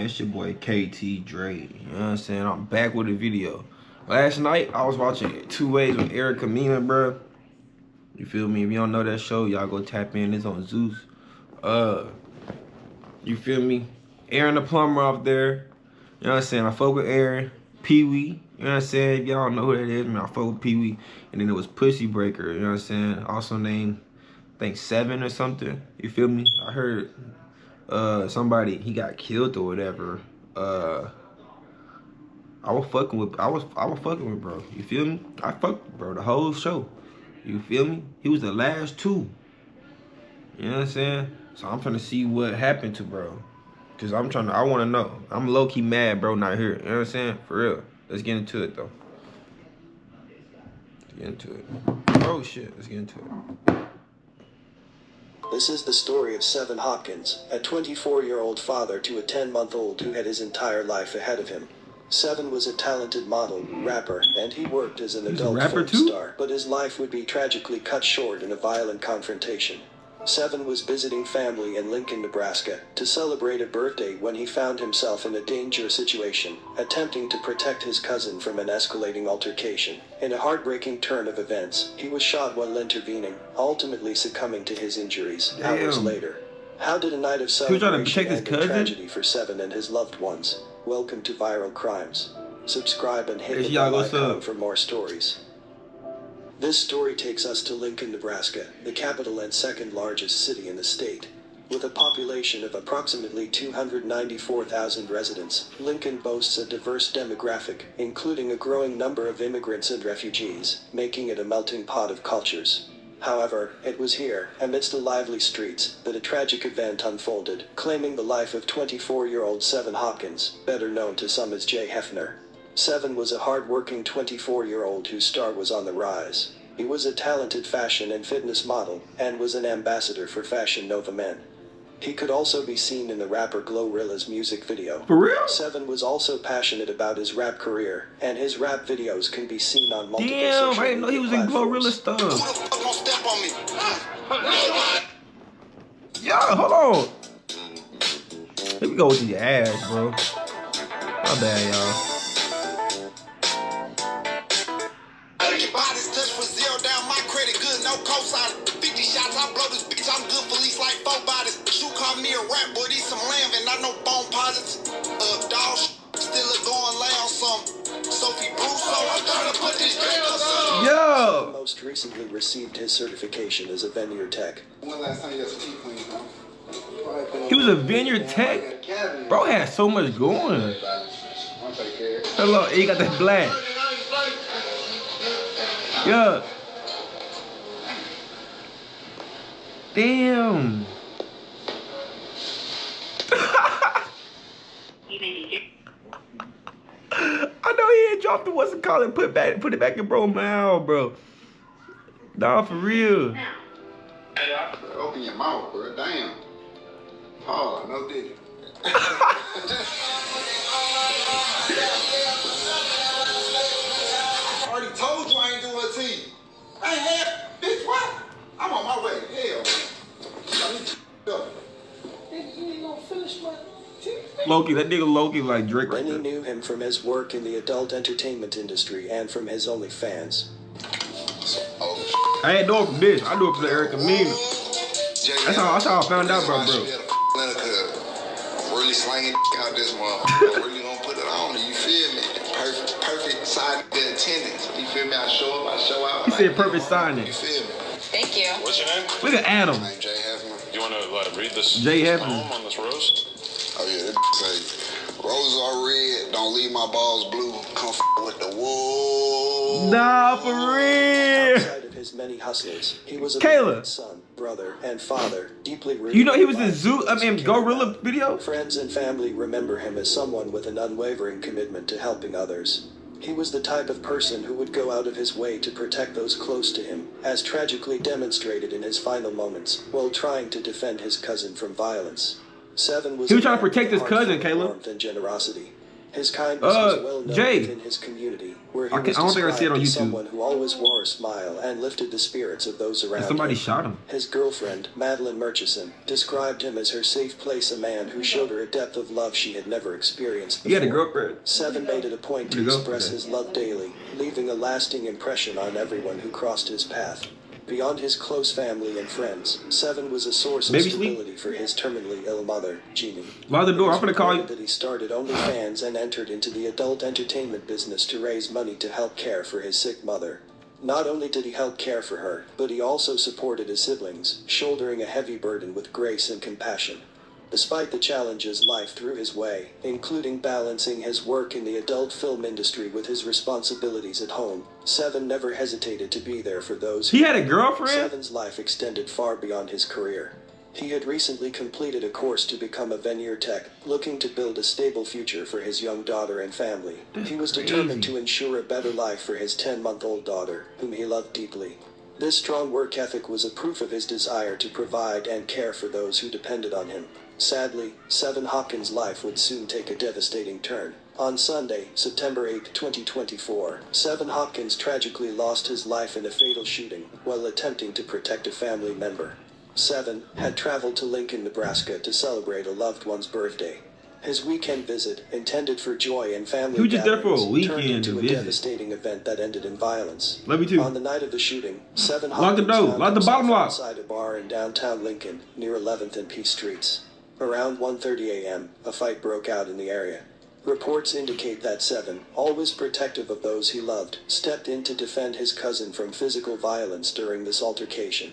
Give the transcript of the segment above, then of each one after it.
man? It's your boy KT Dre. You know what I'm saying? I'm back with a video. Last night, I was watching 2 Ways with Erica Mena, bro. You feel me? If you don't know that show, y'all go tap in. It's on Zeus. You feel me? Aaron the plumber off there. You know what I'm saying? I fuck with Aaron. Pee-wee. You know what I'm saying? If y'all know who that is, man, I fuck with Pee-wee. And then it was Pussy Breaker. You know what I'm saying? Also named, I think, 7 or something. You feel me? I heard somebody, he got killed or whatever. I was fucking with bro. You feel me? I fucked with bro the whole show. You feel me? He was the last 2. You know what I'm saying? So I'm trying to see what happened to bro. Cause I wanna know. I'm low-key mad bro not here. You know what I'm saying? For real. Let's get into it though. Let's get into it. Oh shit, let's get into it. This is the story of Savieon Hopkins, a 24-year-old father to a 10-month-old who had his entire life ahead of him. Savieon was a talented model, rapper, and he worked as an adult film star, but his life would be tragically cut short in a violent confrontation. Savieon was visiting family in Lincoln, Nebraska, to celebrate a birthday when he found himself in a dangerous situation, attempting to protect his cousin from an escalating altercation. In a heartbreaking turn of events, he was shot while intervening, ultimately succumbing to his injuries hours later. How did a night of celebration end in tragedy for Savieon and his loved ones? Welcome to Viral Crimes. Subscribe and hit the bell icon for more stories. This story takes us to Lincoln, Nebraska, the capital and second largest city in the state. With a population of approximately 294,000 residents, Lincoln boasts a diverse demographic, including a growing number of immigrants and refugees, making it a melting pot of cultures. However, it was here, amidst the lively streets, that a tragic event unfolded, claiming the life of 24-year-old Savieon Hopkins, better known to some as Jay Hefner. Savieon was a hard-working 24-year-old whose star was on the rise. He was a talented fashion and fitness model, and was an ambassador for Fashion Nova Men. He could also be seen in the rapper Glorilla's music video. For real? Savieon was also passionate about his rap career, and his rap videos can be seen on multiple social media I didn't know he was in Glorilla stuff. Yo, hold on. Here we go with the ass, bro. My bad, y'all. No cosign, 50 shots, I blow this bitch, I'm good for least like 4 bodies. Shoe call me a rap boy, these some lamb and I know bone posits. Dog still a going lay on some. Sophie Bruce, so I'm trying to put this drink on some. Yo! Most recently received his certification as a veneer tech. When last time you had a teeth clean, huh? He was a vineyard tech? Bro had so much going. Hello, he got that black. Yeah. Damn. I know he had dropped the what's it called and put it back in bro mouth, bro. Nah, for real. Open your mouth, bro. Damn. Oh, no dick. I already told you I ain't doing a team. I ain't had, bitch, what? I'm on my way. Hell. Loki, that nigga Loki like Drake. Many knew him from his work in the adult entertainment industry and from his OnlyFans. I ain't know it from this. I knew it from the Erica Mena. That's how I found out about bro. Really slanging out this motherfucker. Really gonna put it on you, feel me? Perfect sign of the attendance. You feel me? I show up, I show out. He said perfect signing. You feel me? Thank you. What's your name? Look at Adam. My name Jay Hefner. You want to read this Jay Hefner poem on this rose? Oh yeah, that say, roses are red, don't leave my balls blue. Come with the wolves. Nah, for real. Outside of his many hustlers, he was a son, brother, and father, deeply rooted. You know he was in Gorilla video? Friends and family remember him as someone with an unwavering commitment to helping others. He was the type of person who would go out of his way to protect those close to him, as tragically demonstrated in his final moments, while trying to defend his cousin from violence. Savieon was trying to protect his cousin, Caleb. Warmth and generosity. His kindness was well known Jay. within his community, where he I was don't think I see it on described as YouTube. someone who always wore a smile and lifted the spirits of those around Somebody him. shot him. His girlfriend, Madeline Murchison, described him as her safe place, a man who showed her a depth of love she had never experienced before. You had a girlfriend? Seven made it a point to express his love daily, leaving a lasting impression on everyone who crossed his path. Beyond his close family and friends, Seven was a source of stability for his terminally ill mother, Jeannie. Lock the door. I'm gonna call you. That he started OnlyFans and entered into the adult entertainment business to raise money to help care for his sick mother. Not only did he help care for her, but he also supported his siblings, shouldering a heavy burden with grace and compassion. Despite the challenges life threw his way, including balancing his work in the adult film industry with his responsibilities at home, Seven never hesitated to be there for those who... He had a girlfriend? Seven's life extended far beyond his career. He had recently completed a course to become a veneer tech, looking to build a stable future for his young daughter and family. He was determined to ensure a better life for his 10-month-old daughter, whom he loved deeply. This strong work ethic was a proof of his desire to provide and care for those who depended on him. Sadly, Seven Hopkins' life would soon take a devastating turn. On Sunday, September 8, 2024, Seven Hopkins tragically lost his life in a fatal shooting while attempting to protect a family member. Seven had traveled to Lincoln, Nebraska to celebrate a loved one's birthday. His weekend visit, intended for joy and family He was just there for a gatherings, weekend turned into to a visit. devastating event that ended in violence. Love you too. On the night of the shooting, Seven Lock the Hopkins door. found Lock the bottom himself lock. outside a bar in downtown Lincoln, near 11th and P Streets. Around 1:30 a.m., a fight broke out in the area. Reports indicate that Seven, always protective of those he loved, stepped in to defend his cousin from physical violence during this altercation.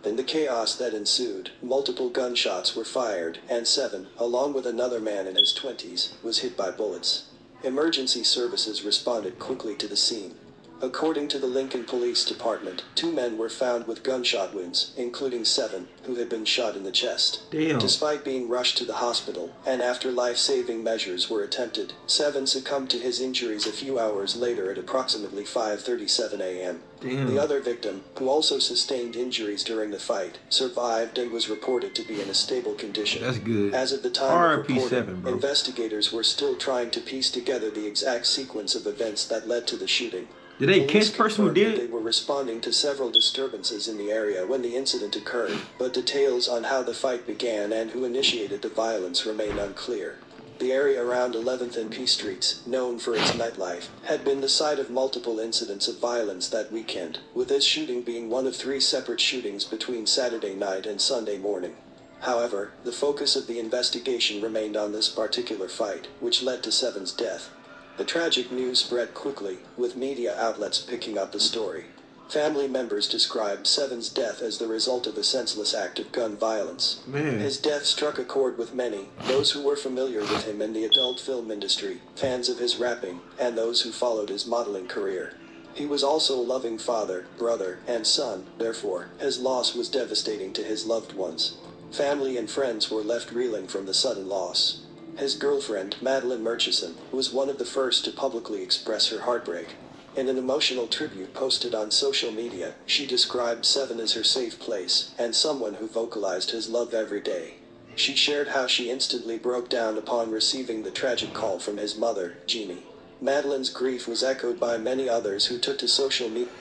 In the chaos that ensued, multiple gunshots were fired, and Seven, along with another man in his 20s, was hit by bullets. Emergency services responded quickly to the scene. According to the Lincoln Police Department, 2 men were found with gunshot wounds, including Seven, who had been shot in the chest. Damn. Despite being rushed to the hospital, and after life-saving measures were attempted, Seven succumbed to his injuries a few hours later at approximately 5:37 a.m. Damn. The other victim, who also sustained injuries during the fight, survived and was reported to be in a stable condition. That's good. As of the time of RIP reporting, 7, bro. investigators were still trying to piece together the exact sequence of events that led to the shooting. Did they Police catch the person who confirmed did that it? They were responding to several disturbances in the area when the incident occurred, but details on how the fight began and who initiated the violence remain unclear. The area around 11th and P Streets, known for its nightlife, had been the site of multiple incidents of violence that weekend, with this shooting being one of 3 separate shootings between Saturday night and Sunday morning. However, the focus of the investigation remained on this particular fight, which led to Seven's death. The tragic news spread quickly, with media outlets picking up the story. Family members described Seven's death as the result of a senseless act of gun violence. Man. His death struck a chord with many, those who were familiar with him in the adult film industry, fans of his rapping, and those who followed his modeling career. He was also a loving father, brother, and son, therefore, his loss was devastating to his loved ones. Family and friends were left reeling from the sudden loss. His girlfriend, Madeline Murchison, was one of the first to publicly express her heartbreak. In an emotional tribute posted on social media, she described Seven as her safe place, and someone who vocalized his love every day. She shared how she instantly broke down upon receiving the tragic call from his mother, Jeannie. Madeline's grief was echoed by many others who took to social media.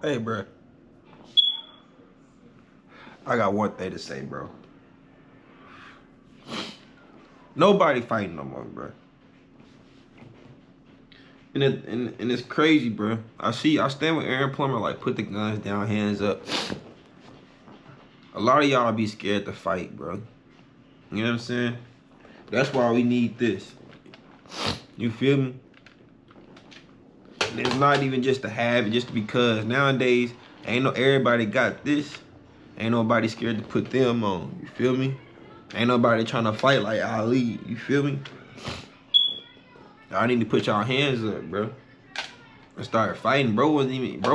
Hey, bro. I got one thing to say, bro. Nobody fighting no more, bro. And it's crazy, bro. I stand with Aaron Plummer, like, put the guns down, hands up. A lot of y'all be scared to fight, bro. You know what I'm saying? That's why we need this. You feel me? And it's not even just to have it, just because nowadays, everybody got this. Ain't nobody scared to put them on. You feel me? Ain't nobody trying to fight like Ali. You feel me? Y'all need to put y'all hands up, bro. And start fighting. Bro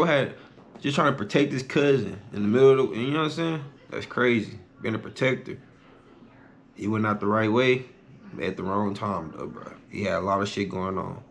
had just trying to protect his cousin in the middle of the, you know what I'm saying? That's crazy. Being a protector. He went out the right way at the wrong time, though, bro. He had a lot of shit going on.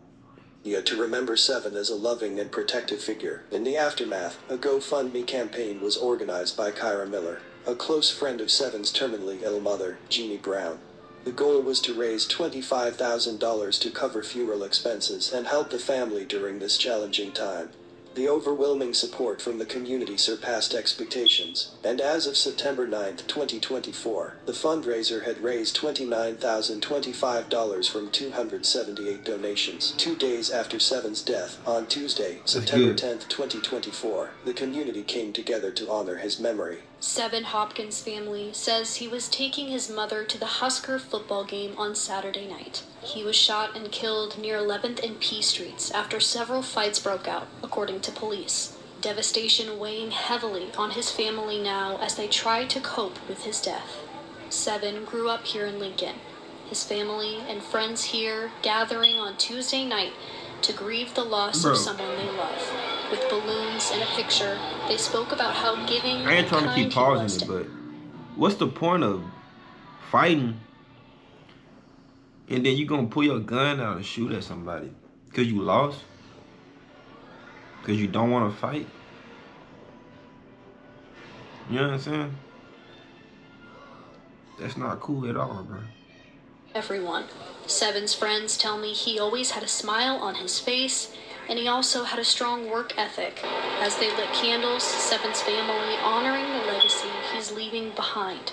To remember Seven as a loving and protective figure. In the aftermath, a GoFundMe campaign was organized by Kyra Miller, a close friend of Seven's terminally ill mother, Jeannie Brown. The goal was to raise $25,000 to cover funeral expenses and help the family during this challenging time. The overwhelming support from the community surpassed expectations, and as of September 9, 2024, the fundraiser had raised $29,025 from 278 donations. 2 days after Seven's death, on Tuesday, September 10, 2024, the community came together to honor his memory. Seven Hopkins family says he was taking his mother to the Husker football game on Saturday night. He was shot and killed near 11th and P Streets after several fights broke out, according to police. Devastation weighing heavily on his family now as they try to cope with his death. Seven grew up here in Lincoln. His family and friends here gathering on Tuesday night to grieve the loss of someone they love. With balloons and a picture, they spoke about how giving I ain't trying to keep pausing it, but what's the point of fighting and then you gonna pull your gun out and shoot at somebody? Because you lost? Because you don't want to fight? You know what I'm saying? That's not cool at all, bro. Everyone. Seven's friends tell me he always had a smile on his face, and he also had a strong work ethic. As they lit candles, Seven's family honoring the legacy he's leaving behind,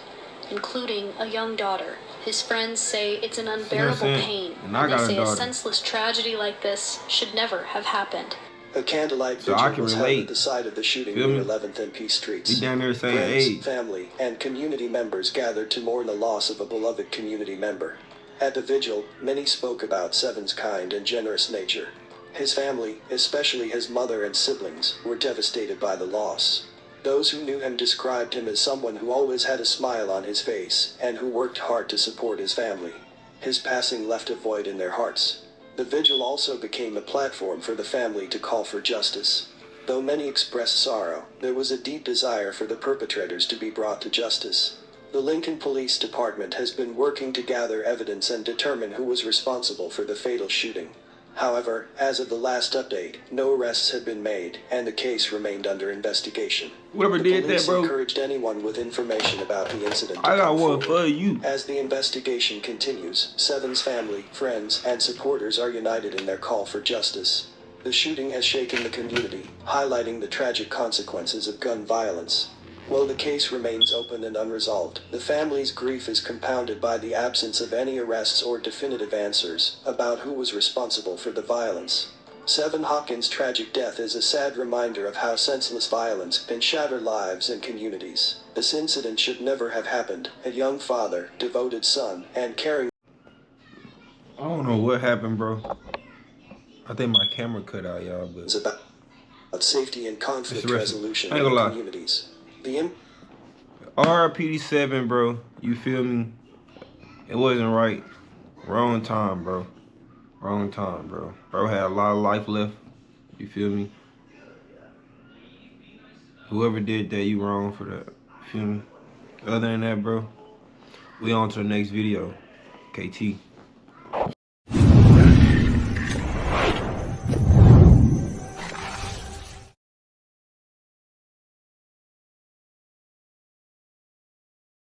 including a young daughter. His friends say it's an unbearable pain, and they say a senseless tragedy like this should never have happened. A candlelight vigil was held at the site of the shooting near 11th and P Streets. You down there saying, friends, family, and community members gathered to mourn the loss of a beloved community member. At the vigil, many spoke about Seven's kind and generous nature. His family, especially his mother and siblings, were devastated by the loss. Those who knew him described him as someone who always had a smile on his face and who worked hard to support his family. His passing left a void in their hearts. The vigil also became a platform for the family to call for justice. Though many expressed sorrow, there was a deep desire for the perpetrators to be brought to justice. The Lincoln Police Department has been working to gather evidence and determine who was responsible for the fatal shooting. However, as of the last update, no arrests had been made, and the case remained under investigation. Whoever did that, bro, encouraged anyone with information about the incident to I got come one forward. for you. As the investigation continues, Seven's family, friends, and supporters are united in their call for justice. The shooting has shaken the community, highlighting the tragic consequences of gun violence. While the case remains open and unresolved, the family's grief is compounded by the absence of any arrests or definitive answers about who was responsible for the violence. Seven Hopkins' tragic death is a sad reminder of how senseless violence can shatter lives and communities. This incident should never have happened. A young father, devoted son, and caring... I don't know what happened, bro. I think my camera cut out, y'all, but... It's about safety and conflict resolution in communities. RIP 7, bro. You feel me? It wasn't right. Wrong time, bro. Wrong time, bro. Bro had a lot of life left. You feel me? Whoever did that, you wrong for that. You feel me? Other than that, bro, we on to the next video. KT.